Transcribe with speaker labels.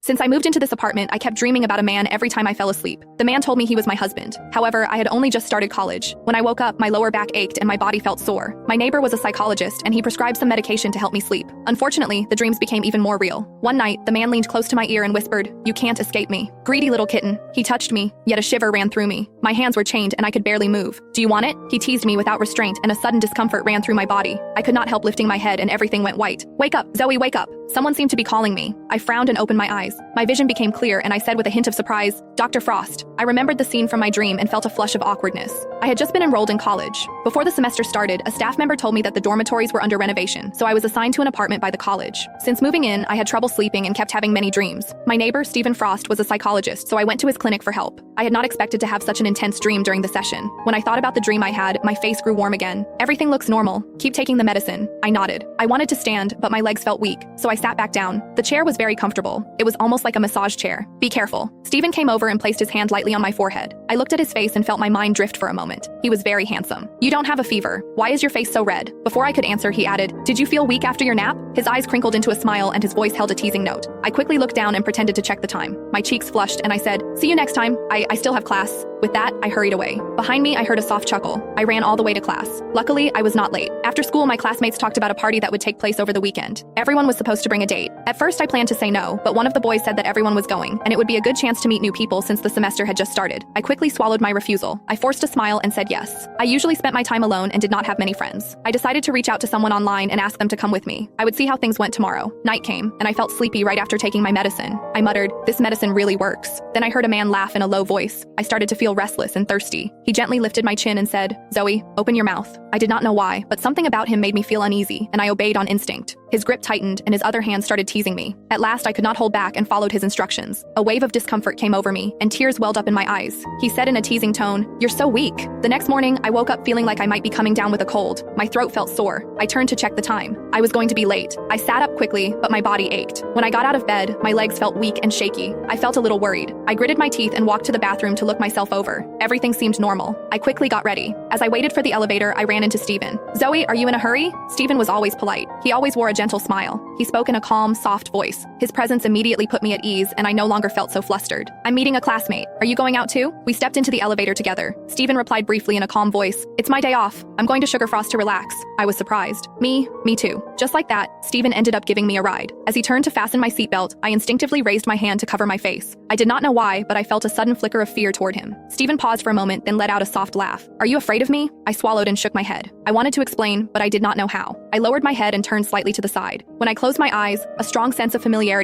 Speaker 1: Since I moved into this apartment, I kept dreaming about a man every time I fell asleep. The man told me he was my husband. However, I had only just started college. When I woke up, my lower back ached and my body felt sore. My neighbor was a psychologist and he prescribed some medication to help me sleep. Unfortunately, the dreams became even more real. One night, the man leaned close to my ear and whispered, "You can't escape me." Greedy little kitten. He touched me, yet a shiver ran through me. My hands were chained and I could barely move. "Do you want it?" He teased me without restraint and a sudden discomfort ran through my body. I could not help lifting my head and everything went white. "Wake up, Zoe, wake up." Someone seemed to be calling me. I frowned and opened my eyes. My vision became clear and I said with a hint of surprise, "Dr. Frost." I remembered the scene from my dream and felt a flush of awkwardness. I had just been enrolled in college. Before the semester started, a staff member told me that the dormitories were under renovation, so I was assigned to an apartment by the college. Since moving in, I had trouble sleeping and kept having many dreams. My neighbor, Stephen Frost, was a psychologist, so I went to his clinic for help. I had not expected to have such an intense dream during the session. When I thought about the dream I had, my face grew warm again. "Everything looks normal. Keep taking the medicine." I nodded. I wanted to stand, but my legs felt weak, so I sat back down. The chair was very comfortable. It was almost like a massage chair. "Be careful." Stephen came over and placed his hand lightly on my forehead. I looked at his face and felt my mind drift for a moment. He was very handsome. "You don't have a fever. Why is your face so red?" Before I could answer, he added, "Did you feel weak after your nap?" His eyes crinkled into a smile and his voice held a teasing note. I quickly looked down and pretended to check the time. My cheeks flushed and I said, "See you next time. I still have class." With that, I hurried away. Behind me, I heard a soft chuckle. I ran all the way to class. Luckily, I was not late. After school, my classmates talked about a party that would take place over the weekend. Everyone was supposed to bring a date. At first, I planned to say no, but one of the boys said that everyone was going, and it would be a good chance to meet new people since the semester had just started. I quickly swallowed my refusal. I forced a smile and said yes. I usually spent my time alone and did not have many friends. I decided to reach out to someone online and ask them to come with me. I would see how things went tomorrow. Night came, and I felt sleepy right after taking my medicine. I muttered, "This medicine really works." Then I heard a man laugh in a low voice. I started to feel restless and thirsty. He gently lifted my chin and said, "Zoe, open your mouth." I did not know why, but something about him made me feel uneasy, and I obeyed on instinct. His grip tightened, and his other hand started teasing me. At last, I could not hold back and followed his instructions. A wave of discomfort came over me, and tears welled up in my eyes. He said in a teasing tone, "You're so weak." The next morning, I woke up feeling like I might be coming down with a cold. My throat felt sore. I turned to check the time. I was going to be late. I sat up quickly, but my body ached. When I got out of bed, my legs felt weak and shaky. I felt a little worried. I gritted my teeth and walked to the bathroom to look myself over. Everything seemed normal. I quickly got ready. As I waited for the elevator, I ran into Stephen. "Zoe, are you in a hurry?" Stephen was always polite. He always wore a gentle smile. He spoke in a calm, soft voice. His presence immediately put me at ease, and I no longer felt so flustered. "I'm meeting a classmate. Are you going out too?" We stepped into the elevator together. Stephen replied briefly in a calm voice, "It's my day off. I'm going to Sugar Frost to relax." I was surprised. Me too. Just like that, Stephen ended up giving me a ride. As he turned to fasten my seatbelt, I instinctively raised my hand to cover my face. I did not know why, but I felt a sudden flicker of fear toward him. Stephen paused for a moment, then let out a soft laugh. "Are you afraid of me?" I swallowed and shook my head. I wanted to explain, but I did not know how. I lowered my head and turned slightly to the side. When I closed my eyes, a strong sense of familiarity